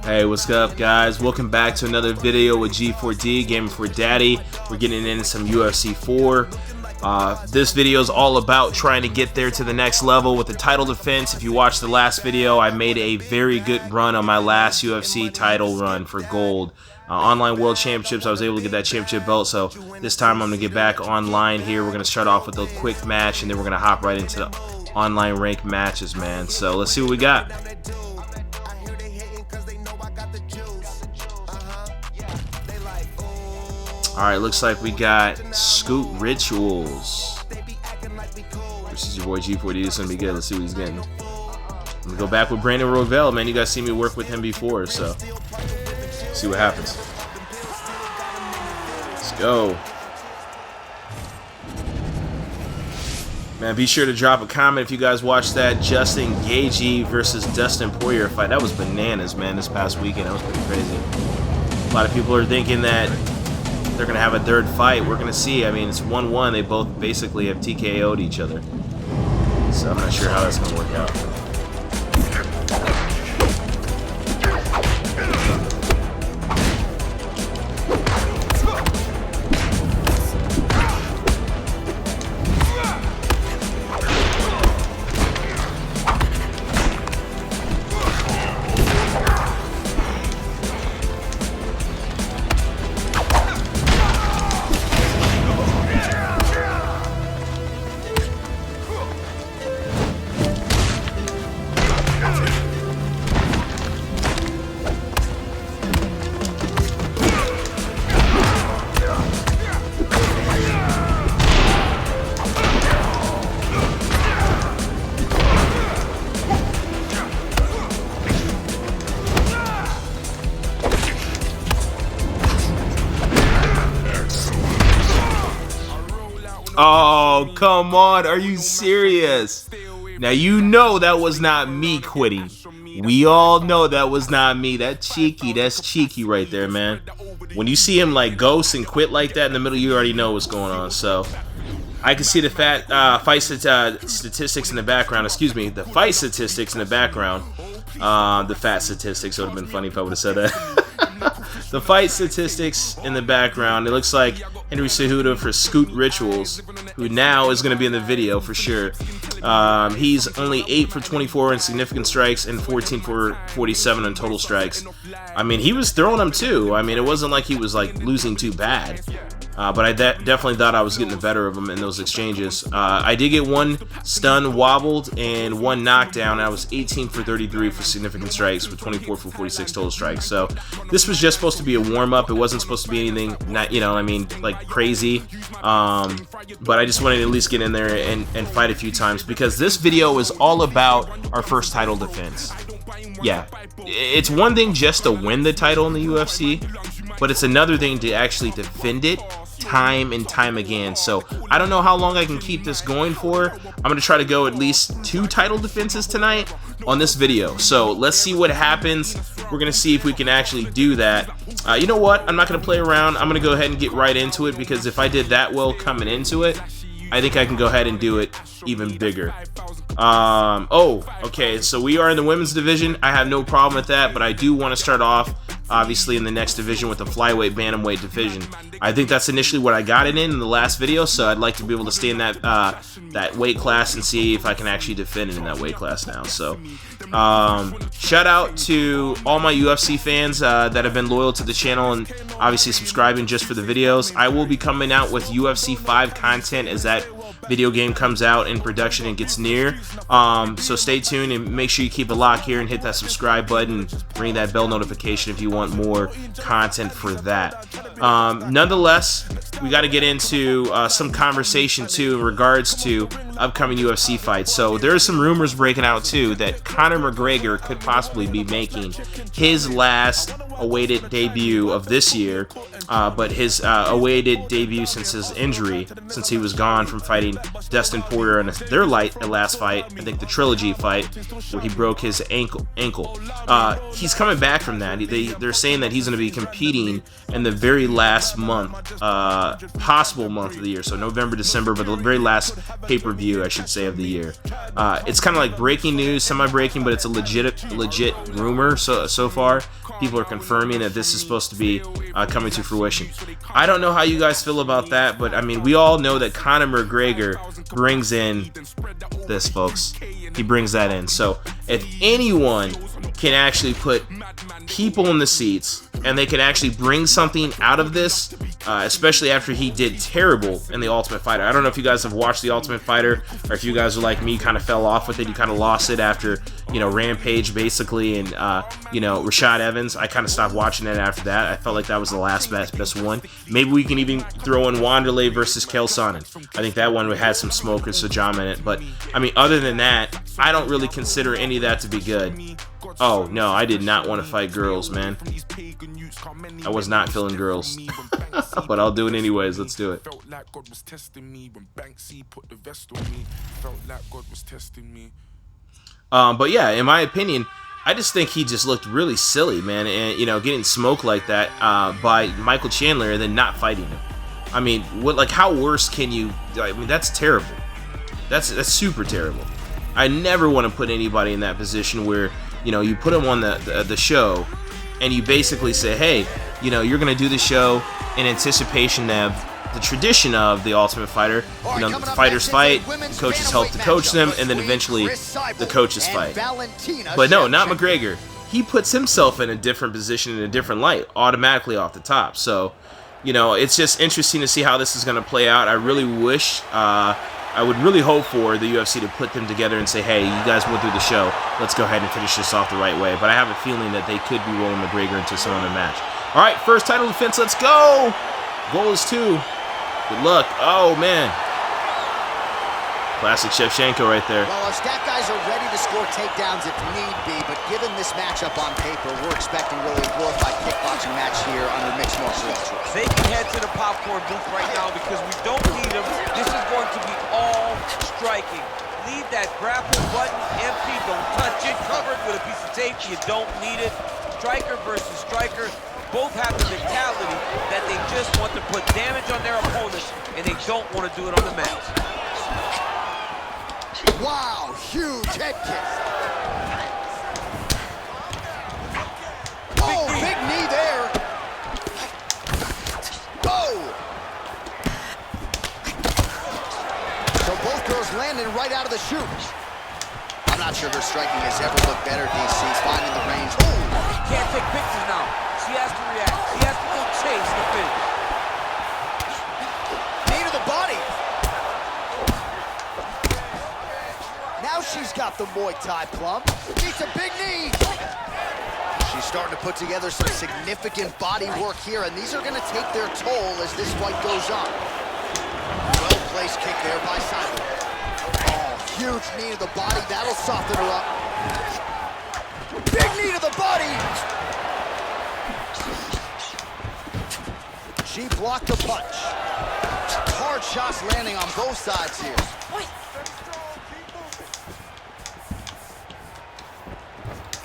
Hey, what's up, guys? Welcome back to another video with G4D, Gaming for Daddy. We're getting into some UFC 4. This video is all about trying to get there to the next level with the title defense. If you watched the last video, I made a very good run on my last UFC title run for gold. Online World Championships, I was able to get that championship belt, so this time I'm going to get back online here. We're going to start off with a quick match, and then we're going to hop right into the online rank matches, man. So let's see what we got. Alright, looks like we got Scoot Rituals versus your boy G4D. This is going to be good. Let's see what he's getting. I'm going to go back with Brandon Rovell, man. You guys see me work with him before, so see what happens. Let's go. Man, be sure to drop a comment if you guys watched that Justin Gaethje versus Dustin Poirier fight. That was bananas, man, this past weekend. That was pretty crazy. A lot of people are thinking that they're going to have a third fight. We're going to see. I mean, it's 1-1. They both basically have TKO'd each other. So I'm not sure how that's going to work out. Oh, come on. Are you serious? Now, you know that was not me quitting. We all know that was not me. That's cheeky right there, man. When you see him like ghost and quit like that in the middle, you already know what's going on. So I can see the fight statistics in the background. Excuse me, the fight statistics in the background. The fat statistics would have been funny if I would have said that. The fight statistics in the background. It looks like Henry Cejudo for Scoot Rituals, who now is going to be in the video for sure. He's only 8 for 24 in significant strikes and 14 for 47 on total strikes. I mean, he was throwing them too. I mean, it wasn't like he was like losing too bad. But I definitely thought I was getting the better of him in those exchanges. I did get one stun wobbled and one knockdown. I was 18 for 33 for significant strikes with 24 for 46 total strikes. So this was just supposed to be a warm-up. It wasn't supposed to be anything, not, you know, I mean, like crazy. But I just wanted to at least get in there and fight a few times because this video is all about our first title defense. Yeah, it's one thing just to win the title in the UFC, but it's another thing to actually defend it time and time again. So I don't know how long I can keep this going for. I'm going to try to go at least 2 title defenses tonight on this video. So let's see what happens. We're going to see if we can actually do that. You know what? I'm not going to play around. I'm going to go ahead and get right into it because if I did that well coming into it, I think I can go ahead and do it even bigger. Oh, okay, so we are in the women's division. I have no problem with that, but I do want to start off, obviously, in the next division with the flyweight bantamweight division. I think that's initially what I got it in the last video, so I'd like to be able to stay in that that weight class and see if I can actually defend it in that weight class now. So, shout out to all my UFC fans that have been loyal to the channel and obviously subscribing just for the videos. I will be coming out with UFC 5 content as that video game comes out in production and gets near. So stay tuned and make sure you keep a lock here and hit that subscribe button and ring that bell notification if you want more content for that. Nonetheless, we got to get into some conversation too in regards to upcoming UFC fights. So there are some rumors breaking out too that Conor McGregor could possibly be making his last awaited debut of this year, but his awaited debut since his injury, since he was gone from fighting Dustin Poirier in their last fight, I think the trilogy fight, where he broke his ankle. He's coming back from that. They're saying that he's going to be competing in the very last month, possible month of the year, so November, December, but the very last pay-per-view review, I should say, of the year. It's kind of like breaking news, semi-breaking, but it's a legit rumor so far. People are confirming that this is supposed to be coming to fruition. I don't know how you guys feel about that, but I mean, we all know that Conor McGregor brings in this, folks. He brings that in. So if anyone can actually put people in the seats and they can actually bring something out of this, especially after he did terrible in The Ultimate Fighter. I don't know if you guys have watched The Ultimate Fighter, or if you guys are like me, kind of fell off with it. You kind of lost it after, Rampage, basically, and, Rashad Evans. I kind of stopped watching it after that. I felt like that was the last best one. Maybe we can even throw in Wanderlei versus Chael Sonnen. I think that one had some smoke and Sajam in it. But, I mean, other than that, I don't really consider any of that to be good. Oh, no, I did not want to fight girls, man. I was not feeling girls. But I'll do it anyways. Let's do it. But yeah, in my opinion, I just think he just looked really silly, man. And, getting smoked like that by Michael Chandler and then not fighting him. I mean, how worse can you... I mean, that's terrible. That's super terrible. I never want to put anybody in that position where... you put them on the show, and you basically say, hey, you're going to do the show in anticipation of the tradition of The Ultimate Fighter. The fighters fight, the coaches help to coach them, and then eventually the coaches fight. But no, not McGregor. He puts himself in a different position, in a different light, automatically off the top. So, it's just interesting to see how this is going to play out. I really wish... I would really hope for the UFC to put them together and say, hey, you guys went through the show. Let's go ahead and finish this off the right way. But I have a feeling that they could be rolling McGregor into some other match. All right, first title defense. Let's go. Goal is 2. Good luck. Oh, man. Classic Shevchenko right there. Well, our stat guys are ready to score takedowns if need be, but given this matchup on paper, we're expecting really a glorified kickboxing match here under mixed martial arts. They can head to the popcorn booth right now because we don't need them. This is going to be all striking. Leave that grapple button empty. Don't touch it. Covered with a piece of tape. You don't need it. Striker versus striker. Both have the mentality that they just want to put damage on their opponents, and they don't want to do it on the mat. Wow, huge head kick. Oh, big knee there. Oh! So both girls landing right out of the chute. I'm not sure her striking has ever looked better, DC. Finding the range. Oh! Can't take pictures now. She has to react. She has to go chase the finish. Knee to the body. Now she's got the Muay Thai plum. Needs a big knee. She's starting to put together some significant body work here, and these are going to take their toll as this fight goes on. Well-placed kick there by Simon. Oh, huge knee to the body. That'll soften her up. Big knee to the body. She blocked the punch. Hard shots landing on both sides here.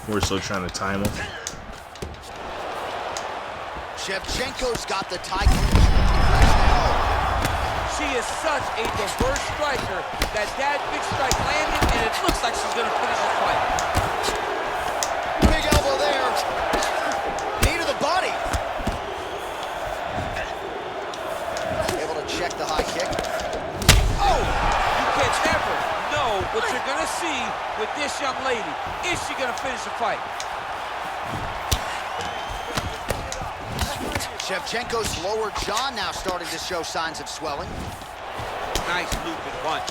We're still trying to time him. Shevchenko's got the tie. She is such a diverse striker that big strike landed, and it looks like she's going to finish the fight. Big elbow there. Knee to the body. Able to check the high kick. Oh! You can never know what you're going to see with this young lady. Is she going to finish the fight? Shevchenko's lower jaw now starting to show signs of swelling. Nice looping punch.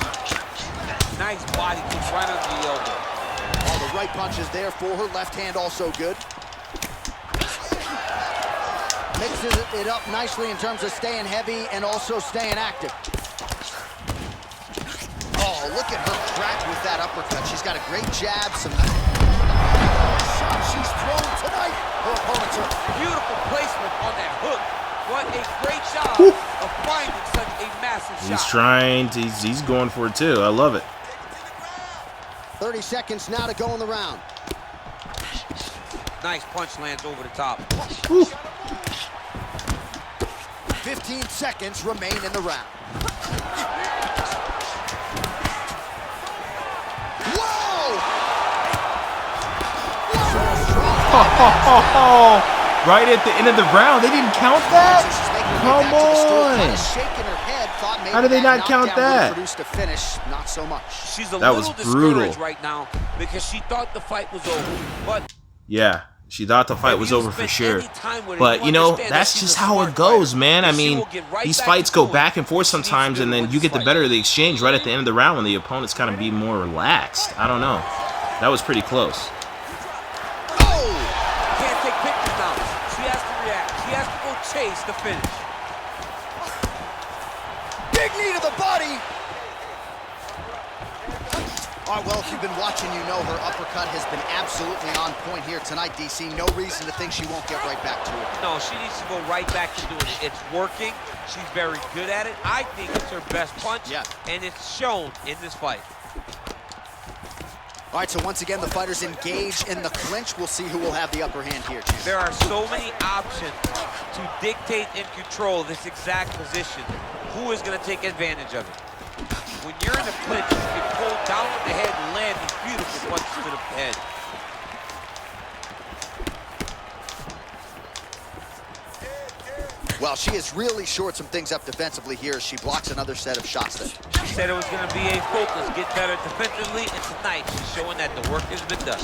Nice body kick right under the elbow. All the right punches there for her. Left hand also good. Mixes it up nicely in terms of staying heavy and also staying active. Oh, look at her crack with that uppercut. She's got a great jab, some shots she's thrown tonight. Her opponent's hurt. Beautiful placement on that hook. What a great job of finding such a massive shot. He's trying to, he's going for it too. I love it. 30 seconds now to go in the round. Nice punch lands over the top. 15 seconds remain in the round. Right at the end of the round. They didn't count that? Come on. How did they not count that? Not so much. She's a That little was brutal. discouraged right now because she thought the fight was over. But yeah, she thought the fight was over for sure. But, you know, that's just how it goes, man. I mean, these fights go back and forth sometimes, and then you get the better of the exchange right at the end of the round when the opponent's kind of be more relaxed. I don't know. That was pretty close. oh, can't take pictures now. She has to react. She has to go chase the finish. Big knee to the body. All right, well, if you've been watching, you know her uppercut has been absolutely on point here tonight, DC. No reason to think she won't get right back to it. No, she needs to go right back to doing it. It's working. She's very good at it. I think it's her best punch, and it's shown in this fight. All right, so once again, the fighters engage in the clinch. We'll see who will have the upper hand here, Chief. There are so many options to dictate and control this exact position. Who is going to take advantage of it? When you're in the clinch, you can pull down with the head and land these beautiful punches to the head. Well, she has really shored some things up defensively here as she blocks another set of shots there. She said it was going to be a focus, get better defensively, and tonight she's showing that the work has been done.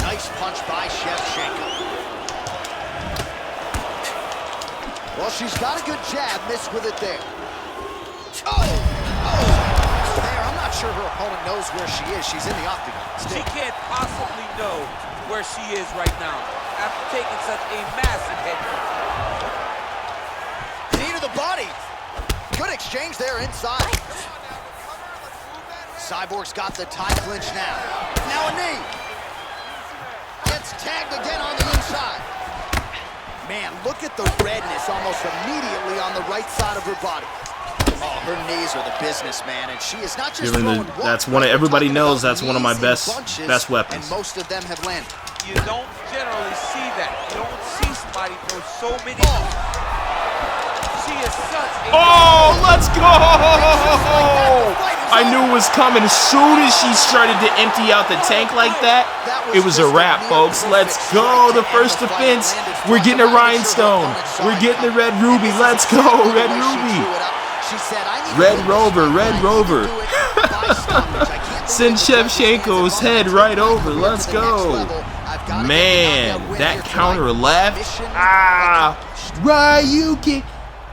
Nice punch by Shevchenko. Well, she's got a good jab, missed with it there. Oh! There, I'm not sure her opponent knows where she is. She's in the octagon. She can't possibly know where she is right now after taking such a massive hit. Knee to the body. Good exchange there inside. Cyborg's got the tie clinch now. Now a knee. Gets tagged again on the inside. Man, look at the redness almost immediately on the right side of her body. Oh, her knees are the business, man, and she is not just throwing one. That's one of everybody knows. That's one of my best weapons. And most of them have landed. You don't generally see that. You don't see somebody throw so many. She is such a. Oh, let's go! I knew it was coming. As soon as she started to empty out the tank like that, it was a wrap, folks. Let's go. The first defense. We're getting a rhinestone. We're getting the red ruby. Let's go, red ruby. Red Rover, Red Rover. Send Shevchenko's head right over. Let's go. Man, that counter left. Ryuki.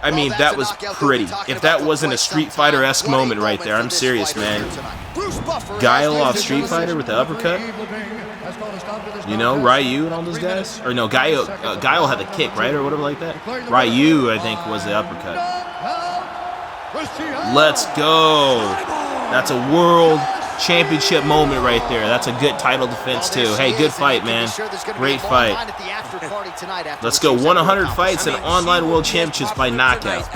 I mean, that was pretty. If that wasn't a Street Fighter-esque moment right there, I'm serious, man. Guile off Street Fighter with the uppercut. You know, Ryu and all those guys? Or no, Guile had the kick, right? Or whatever like that. Ryu, I think, was the uppercut. Let's go. That's a world championship moment right there. That's a good title defense, too. Hey, good fight, man. Great fight. Let's go. 100 fights and online world championships by knockout.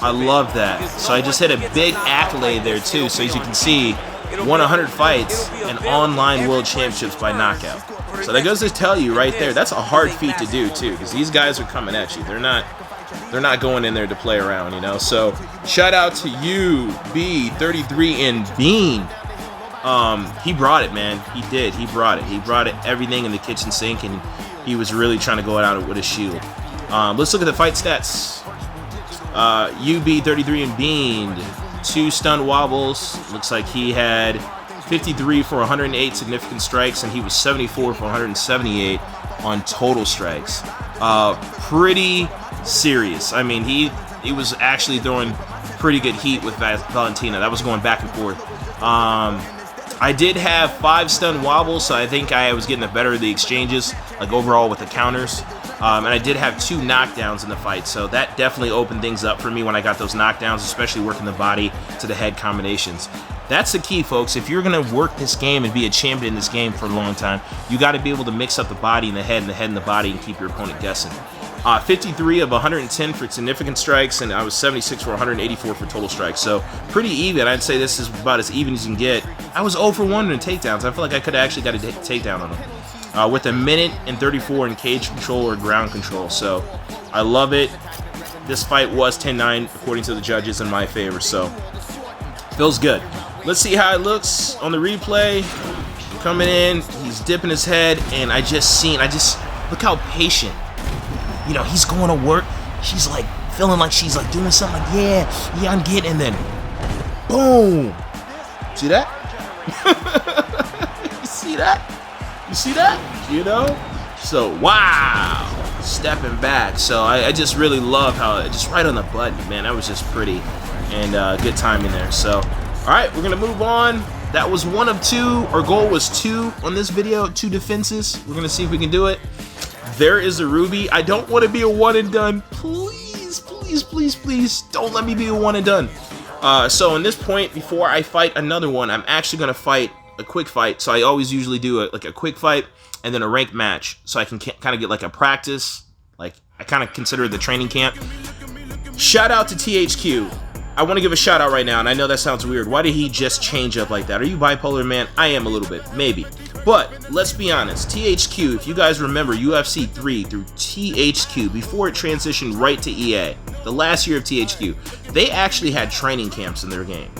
I love that. So I just hit a big accolade there, too. So as you can see, 100 fights and online world championships by knockout. So that goes to tell you right there, that's a hard feat to do, too, because these guys are coming at you. They're not going in there to play around, you know. So shout out to you, B33 and Bean. He brought it, man. He did. He brought it. He brought it, everything in the kitchen sink, and he was really trying to go out with a shield. Let's look at the fight stats. UB33 and Bean, 2 stun wobbles. Looks like he had 53 for 108 significant strikes, and he was 74 for 178 on total strikes. Pretty serious. I mean, he was actually throwing pretty good heat with Valentina. That was going back and forth. I did have 5 stun wobbles, so I think I was getting the better of the exchanges, like overall with the counters. And I did have 2 knockdowns in the fight, so that definitely opened things up for me when I got those knockdowns, especially working the body to the head combinations. That's the key, folks. If you're going to work this game and be a champion in this game for a long time, you got to be able to mix up the body and the head and the body and keep your opponent guessing. 53 of 110 for significant strikes, and I was 76 for 184 for total strikes. So pretty even. I'd say this is about as even as you can get. I was 0 for 1 in takedowns. I feel like I could have actually got a takedown on him. With a minute and 34 in cage control or ground control. So I love it. This fight was 10-9 according to the judges in my favor. So feels good. Let's see how it looks on the replay. coming in, he's dipping his head, and I just look how patient. You know, he's going to work. She's like feeling like she's like doing something like, yeah, I'm getting, and then boom. See that? You see that? You see that? You know? So, wow. Stepping back. So I just really love how, just right on the button, man. That was just pretty, and good timing there. So, all right, we're going to move on. That was 1 of 2. Our goal was 2 on this video, 2 defenses. We're going to see if we can do it. There is a Ruby. I don't want to be a one and done. Please, please, please, please don't let me be a one and done. So in this point, before I fight another one, I'm actually going to fight a quick fight. So I always usually do a quick fight and then a ranked match. So I can kind of get like a practice. Like I kind of consider it the training camp. Shout out to THQ. I want to give a shout out right now, and I know that sounds weird. Why did he just change up like that? Are you bipolar, man? I am a little bit, maybe. But let's be honest, THQ, if you guys remember UFC 3 through THQ, before it transitioned right to EA, the last year of THQ, they actually had training camps in their game.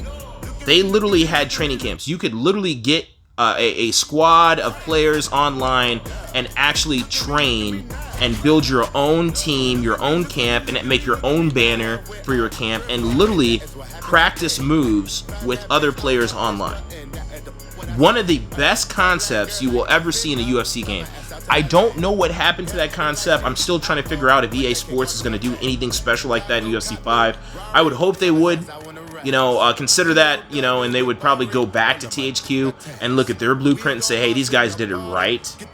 They literally had training camps. You could literally get a squad of players online and actually train and build your own team, your own camp, and make your own banner for your camp, and literally practice moves with other players online. One of the best concepts you will ever see in a UFC game. I don't know what happened to that concept. I'm still trying to figure out if EA Sports is going to do anything special like that in UFC 5. I would hope they would. You know, consider that, you know, and they would probably go back to THQ and look at their blueprint and say, hey, these guys did it right.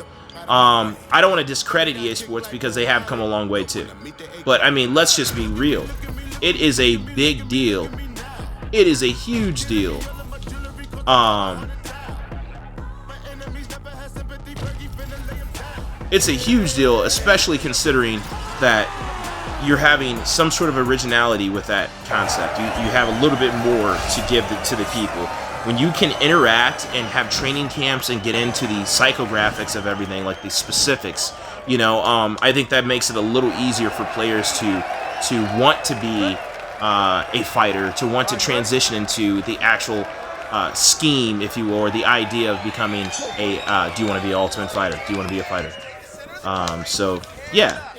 I don't want to discredit EA Sports because they have come a long way too. But, I mean, let's just be real. It is a big deal. It is a huge deal. It's a huge deal, especially considering that you're having some sort of originality with that concept. You have a little bit more to give to the people. When you can interact and have training camps and get into the psychographics of everything, like the specifics, you know, I think that makes it a little easier for players to want to be a fighter, to want to transition into the actual scheme, if you will, or the idea of becoming a, do you want to be an ultimate fighter? Do you want to be a fighter? So, yeah.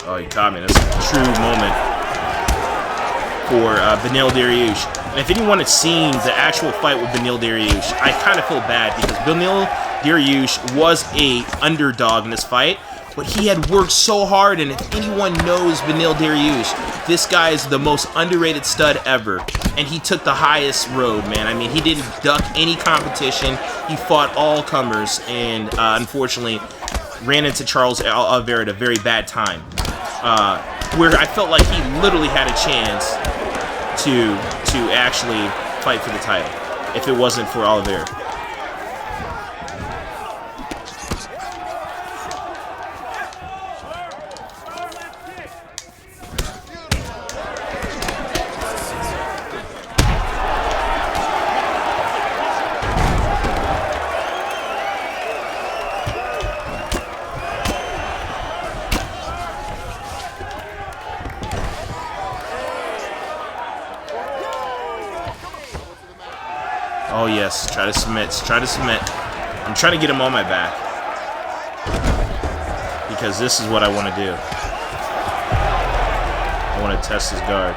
Oh, he caught me. That's a true moment for Beneil Dariush. And if anyone had seen the actual fight with Beneil Dariush, I kind of feel bad because Beneil Dariush was a underdog in this fight, but he had worked so hard, and if anyone knows Beneil Dariush, this guy is the most underrated stud ever, and he took the highest road, man. I mean, he didn't duck any competition. He fought all comers, and unfortunately, ran into Charles Oliveira at a very bad time, where I felt like he literally had a chance to actually fight for the title if it wasn't for Oliveira. Oh yes, try to submit, try to submit. I'm trying to get him on my back because this is what I want to do. I want to test his guard.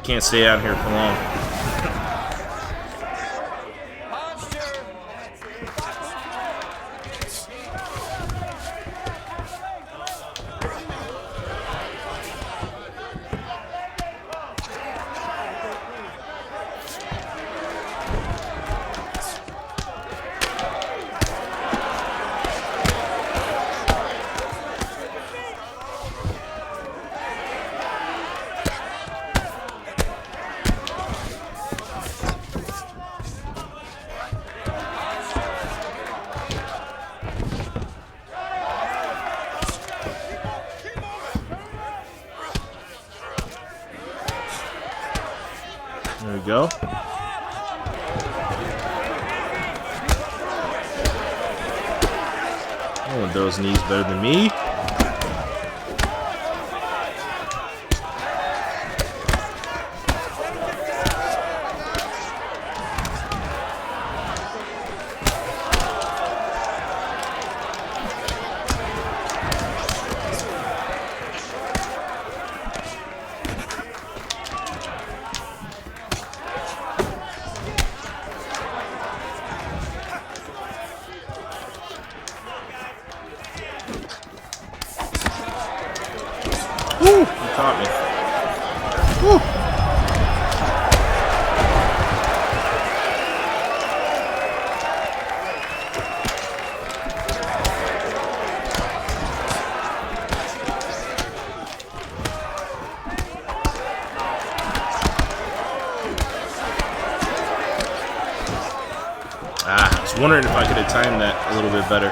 Can't stay out here for long. go. No one throws knees better than me. Woo! You caught me. Woo! I was wondering if I could have timed that a little bit better.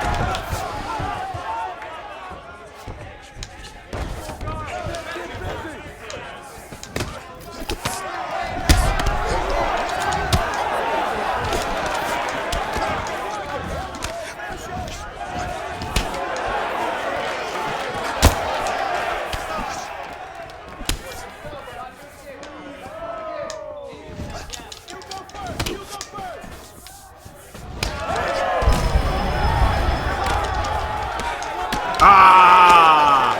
Ah!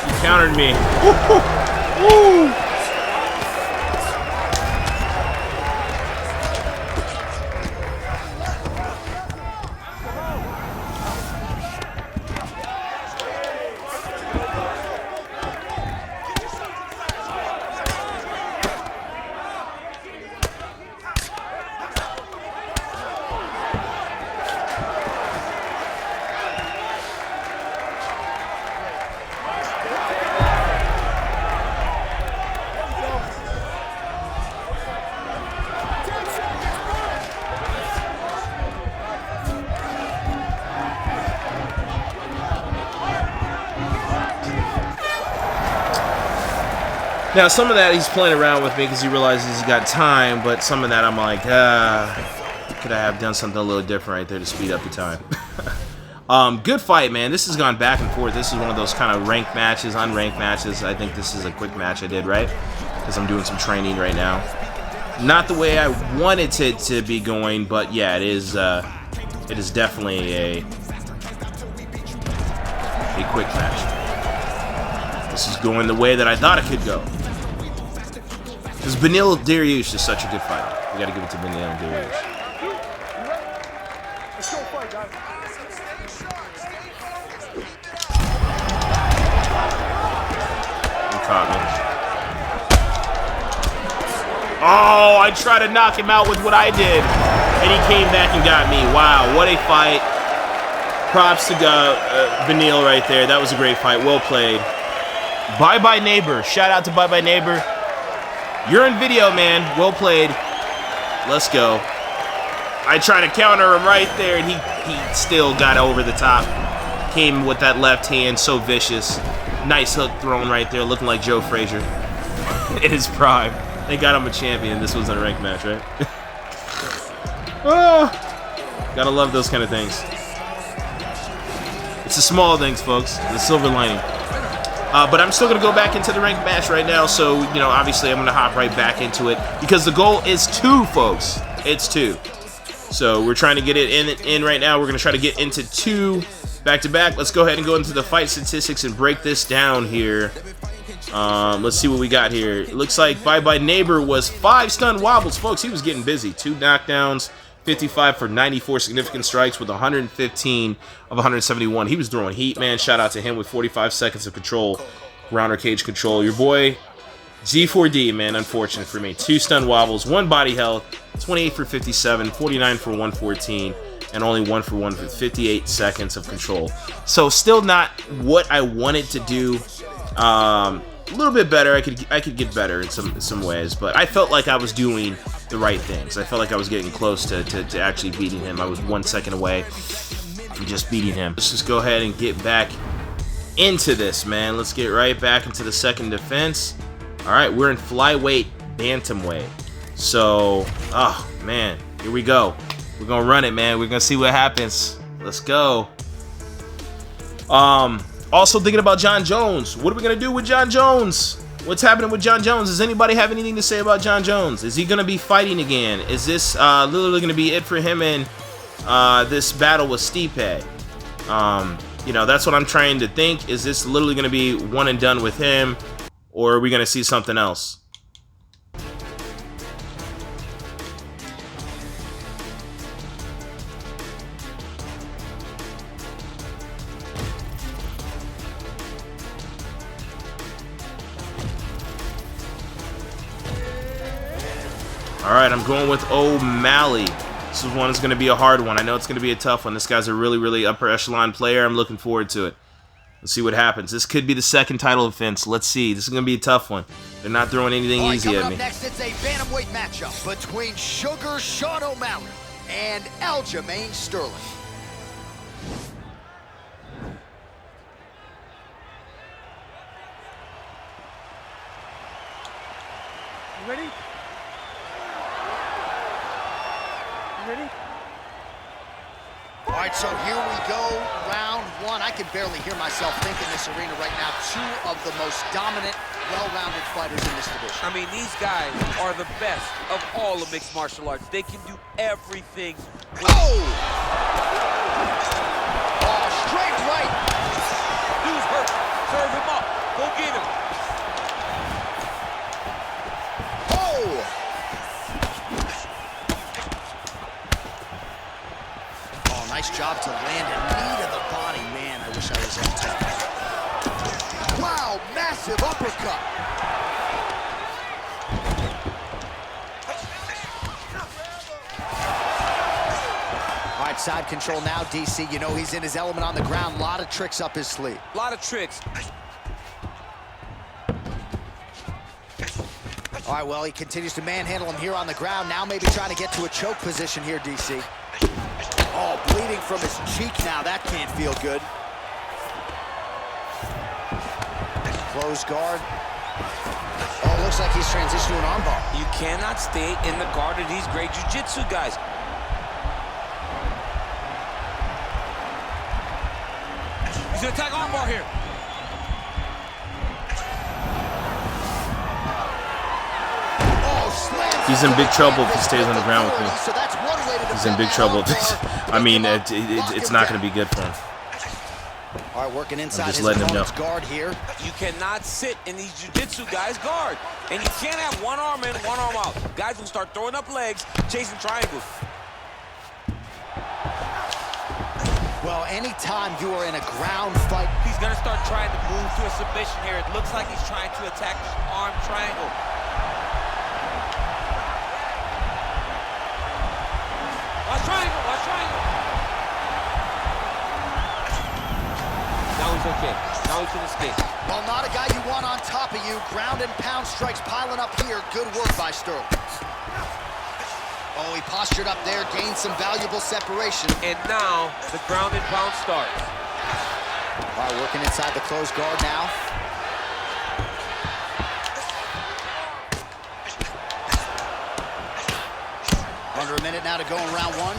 You countered me. Woo! Now, some of that he's playing around with me because he realizes he's got time, but some of that I'm like, could I have done something a little different right there to speed up the time? Good fight, man. This has gone back and forth. This is one of those kind of ranked matches, unranked matches. I think this is a quick match I did, right? Because I'm doing some training right now. Not the way I wanted it to be going, but yeah, it is definitely a quick match. This is going the way that I thought it could go. Because Beneil Dariush is such a good fighter. We got to give it to Beneil Dariush. He caught me. Oh, I tried to knock him out with what I did, and he came back and got me. Wow, what a fight. Props to Beneil right there. That was a great fight. Well played. Bye Bye Neighbor. Shout out to Bye Bye Neighbor. You're in video, man. Well played. Let's go. I tried to counter him right there, and he still got over the top. Came with that left hand, so vicious. Nice hook thrown right there, looking like Joe Frazier in his prime. Thank God I'm a champion. This was a ranked match, right? Oh, gotta love those kind of things. It's the small things, folks. The silver lining. But I'm still going to go back into the ranked match right now, so, you know, obviously I'm going to hop right back into it, because the goal is 2, folks. It's 2. So we're trying to get it in right now. We're going to try to get into 2 back-to-back. Let's go ahead and go into the fight statistics and break this down here. Let's see what we got here. It looks like Bye Bye Neighbor was 5 stun wobbles, folks. He was getting busy. 2 knockdowns, 55 for 94 significant strikes with 115 of 171. He was throwing heat, man. Shout out to him with 45 seconds of control, rounder cage control. Your boy G4D, man, unfortunate for me. 2 stun wobbles, 1 body health, 28 for 57, 49 for 114, and only 1 for 1 with 58 seconds of control. So still not what I wanted to do. A little bit better. I could get better in some ways, but I felt like I was doing the right things. I felt like I was getting close to actually beating him. I was 1 second away from just beating him. Let's just go ahead and get back into this, man. Let's get right back into the second defense. All right, we're in flyweight bantamweight. So, oh man, here we go. We're gonna run it, man. We're gonna see what happens. Let's go. Also thinking about John Jones. What are we gonna do with John Jones? What's happening with John Jones? Does anybody have anything to say about John Jones? Is he gonna be fighting again? Is this literally gonna be it for him in this battle with Stipe? You know, that's what I'm trying to think. Is this literally gonna be one and done with him, or are we gonna see something else? Alright, I'm going with O'Malley. This is one that's going to be a hard one. I know it's going to be a tough one. This guy's a really, really upper echelon player. I'm looking forward to it. Let's see what happens. This could be the second title defense. Let's see. This is going to be a tough one. They're not throwing anything easy at me. Up next, it's a bantamweight matchup between Sugar Sean O'Malley and Aljamain Sterling. You ready? Ready? All right, so here we go, round one. I can barely hear myself think in this arena right now. Two of the most dominant, well-rounded fighters in this division. I mean, these guys are the best of all of mixed martial arts. They can do everything. Oh, straight right. Dude's hurt. Serve him up. Go get him. Nice job to land a knee to the body. Man, I wish I was on top. Wow, massive uppercut. All right, side control now, DC. You know he's in his element on the ground. A lot of tricks up his sleeve. A lot of tricks. All right, well, he continues to manhandle him here on the ground. Now maybe trying to get to a choke position here, DC. Oh, bleeding from his cheek now. That can't feel good. Close guard. Oh, looks like he's transitioning to an armbar. You cannot stay in the guard of these great jiu-jitsu guys. He's gonna attack armbar here. He's in big trouble if he stays on the ground with me. He's in big trouble. I mean, it's not going to be good for him. All right, working inside just letting him know. Guard here. You cannot sit in these jiu-jitsu guys' guard. And you can't have one arm in, one arm out. Guys will start throwing up legs, chasing triangles. Well, anytime you are in a ground fight, he's going to start trying to move to a submission here. It looks like he's trying to attack the arm triangle. Watch triangle, watch triangle. Now he's okay. Now he can escape. Well, not a guy you want on top of you. Ground and pound strikes piling up here. Good work by Sterling. Oh, he postured up there, gained some valuable separation. And now the ground and pound starts. All right, working inside the closed guard now. Under a minute now to go in round one.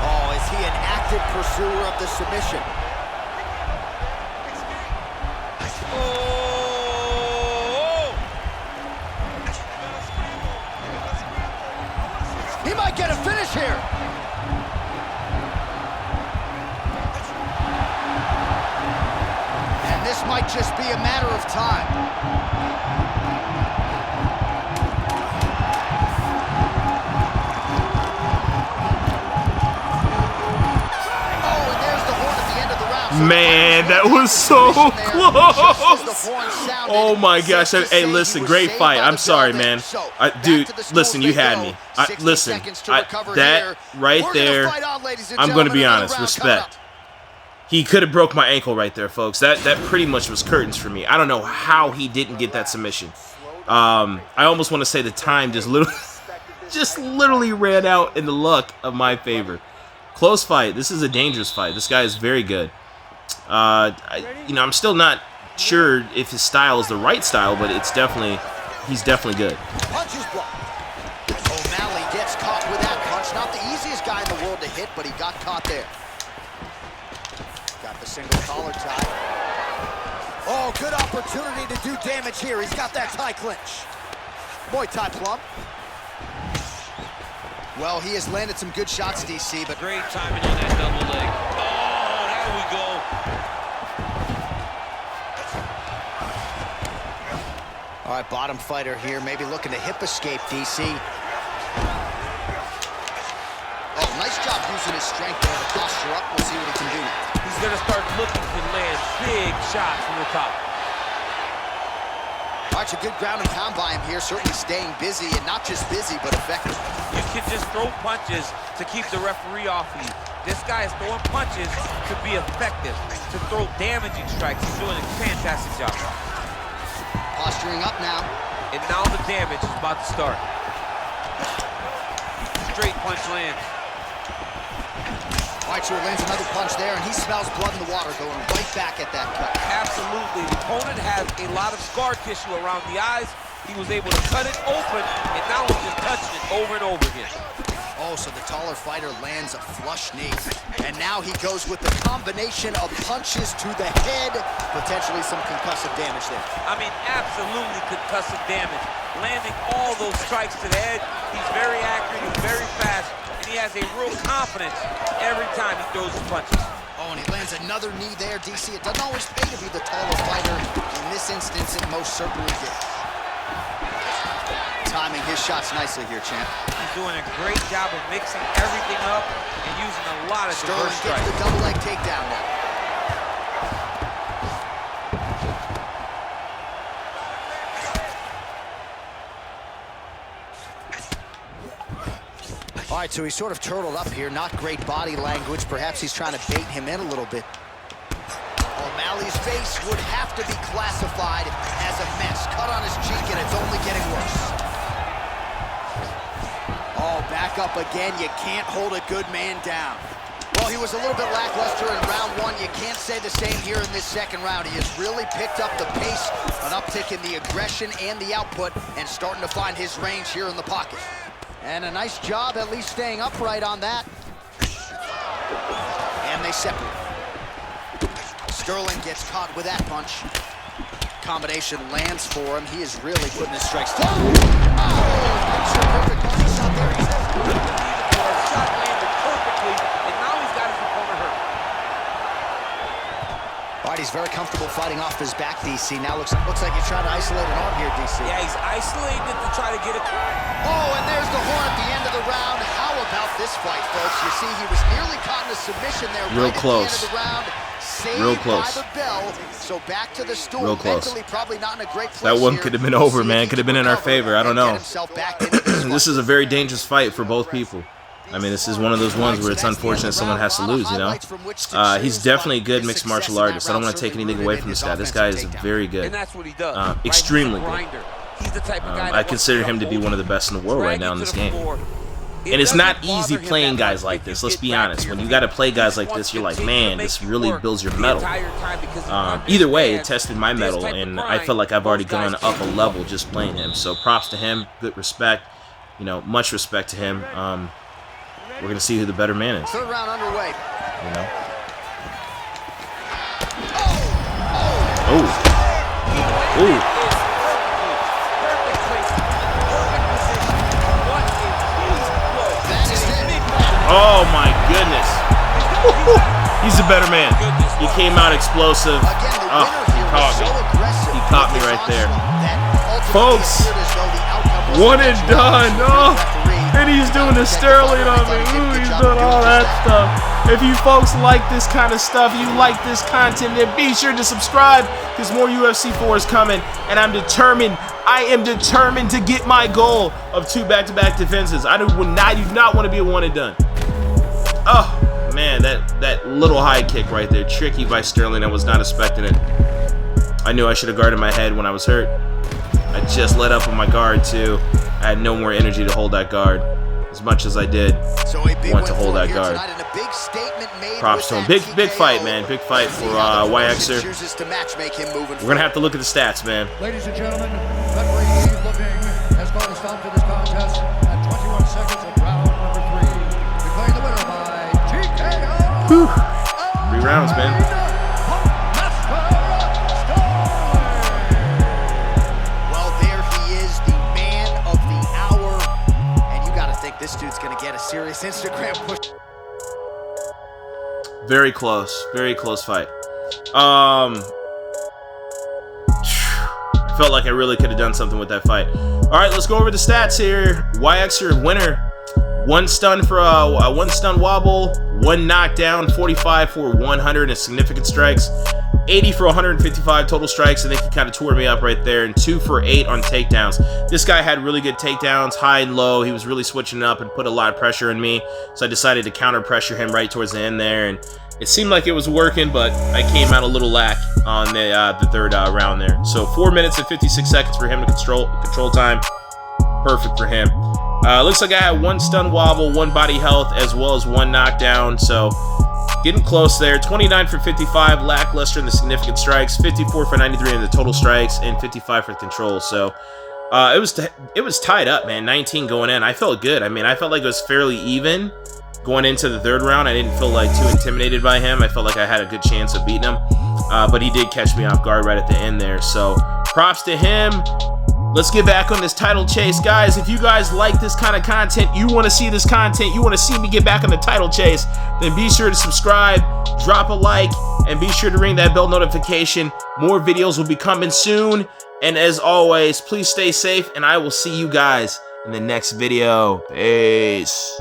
Oh, is he an active pursuer of the submission? Oh! He might get a finish here. And this might just be a matter of time. Man, that was so close. Oh my gosh. Hey, listen, great fight. I'm sorry, man. Dude, listen, you had me. Listen, that right there, I'm going to be honest, respect. He could have broke my ankle right there, folks. That pretty much was curtains for me. I don't know how he didn't get that submission. I almost want to say the time just literally ran out in the luck of my favor. Close fight. This is a dangerous fight. This guy is very good. I'm still not sure if his style is the right style, but he's definitely good. Punches blocked. O'Malley gets caught with that punch. Not the easiest guy in the world to hit, but he got caught there. Got the single collar tie. Oh, good opportunity to do damage here. He's got that tie clinch. Muay Thai plump. Well, he has landed some good shots, DC, but Great timing on that double leg. Oh, there we go. all right, bottom fighter here, maybe looking to hip escape, DC. Oh, nice job using his strength there to posture up. We'll see what he can do now. He's going to start looking to land big shots from the top. All right, so good ground and pound by him here, certainly staying busy, and not just busy, but effective. You can just throw punches to keep the referee off you. This guy is throwing punches to be effective, to throw damaging strikes. He's doing a fantastic job. Posturing up now. And now the damage is about to start. Straight punch lands. All right, so it lands another punch there, and he smells blood in the water going right back at that cut. Absolutely. The opponent has a lot of scar tissue around the eyes. He was able to cut it open, and now he's just touching it over and over again. Oh, so the taller fighter lands a flush knee. And now he goes with the combination of punches to the head, potentially some concussive damage there. I mean, absolutely concussive damage. Landing all those strikes to the head. He's very accurate, he's very fast, and he has a real confidence every time he throws his punches. Oh, and he lands another knee there, DC. It doesn't always pay to be the taller fighter. In this instance, it most certainly did. Timing his shots nicely here, champ. He's doing a great job of mixing everything up and using a lot of Sterling diverse gets strikes. the double leg takedown now. All right, so he's sort of turtled up here. Not great body language. Perhaps he's trying to bait him in a little bit. O'Malley's face would have to be classified as a mess. Cut on his cheek, and it's only getting worse. Oh, back up again. You can't hold a good man down. Well, he was a little bit lackluster in round one. You can't say the same here in this second round. He has really picked up the pace, an uptick in the aggression and the output, and starting to find his range here in the pocket. And a nice job at least staying upright on that. And they separate. Sterling gets caught with that punch. Combination lands for him. He is really putting his strikes down. Oh, picture perfect body shot there. The shot landed perfectly, and now he's got his opponent hurt. All right, he's very comfortable fighting off his back, DC. Now looks like he's trying to isolate an arm here, DC. Yeah, he's isolating it to try to get it. Oh, and there's the horn at the end of the round. How about this fight, folks? You see, he was nearly caught in a submission there. Real right close. At the end of the round. Saved Real close. by the bell. So back to the stool. Real close. Mentally, probably not in a great place. That one here. could have been over, man. Could have been in our favor. I don't know. This This is a very dangerous fight for both people. I mean, this is one of those ones where it's unfortunate someone has to lose, you know? He's definitely a good mixed martial artist. I don't want to take anything away from this guy. This guy is very good. And that's what he does. Extremely He's a good. grinder. He's the type of guy that I consider him to be one of the best in the world right now in this game. And it's not easy playing guys like this, let's be honest. When you got to play guys like this, you're like, man, this really builds your mettle. Either way, it tested my mettle, and I feel like I've already gone up a level just playing him. So props to him, good respect, you know, much respect to him. We're going to see who the better man is. Third round underway. You know? Oh. Ooh. Oh my goodness. He's a better man. He came out explosive. Oh, he caught me. He caught me right there. Folks, one and done. Oh, and he's doing the Sterling on me. Ooh, he's doing all that stuff. If you folks like this kind of stuff, you like this content, then be sure to subscribe because more UFC 4 is coming. And I am determined to get my goal of 2 back-to-back defenses. I do not want to be a one and done. Oh, man, that little high kick right there. Tricky by Sterling. I was not expecting it. I knew I should have guarded my head when I was hurt. I just let up on my guard, too. I had no more energy to hold that guard as much as I did want to hold that guard. In a big statement made. Props to him. Big fight, man. Big fight for YXer. We're gonna have to look at the stats, man. Ladies and gentlemen, referee Steve Levine has called a stop to this contest at 21 seconds of round number 3. Declaring the winner by TKO. Whew. 3 rounds, man. This dude's gonna get a serious Instagram push. Very close fight. I felt like I really could have done something with that fight. All right, let's go over the stats here. YXer winner. 1 stun for a 1 stun wobble, 1 knockdown, 45 for 100 and significant strikes, 80 for 155 total strikes. I think he kind of tore me up right there, and 2 for 8 on takedowns. This guy had really good takedowns, high and low. He was really switching up and put a lot of pressure on me, so I decided to counter pressure him right towards the end there, and it seemed like it was working, but I came out a little lack on the third round there. So 4 minutes and 56 seconds for him to control time. Perfect for him. Looks like I had 1 stun wobble, 1 body health, as well as 1 knockdown, so getting close there. 29 for 55, lackluster in the significant strikes, 54 for 93 in the total strikes, and 55 for control. So it was tied up, man. 19 going in. I felt good. I mean, I felt like it was fairly even going into the third round. I didn't feel like too intimidated by him. I felt like I had a good chance of beating him, but he did catch me off guard right at the end there. So props to him. Let's get back on this title chase, guys. If you guys like this kind of content, you want to see this content, you want to see me get back on the title chase, then be sure to subscribe, drop a like, and be sure to ring that bell notification. More videos will be coming soon. And as always, please stay safe, and I will see you guys in the next video. Peace.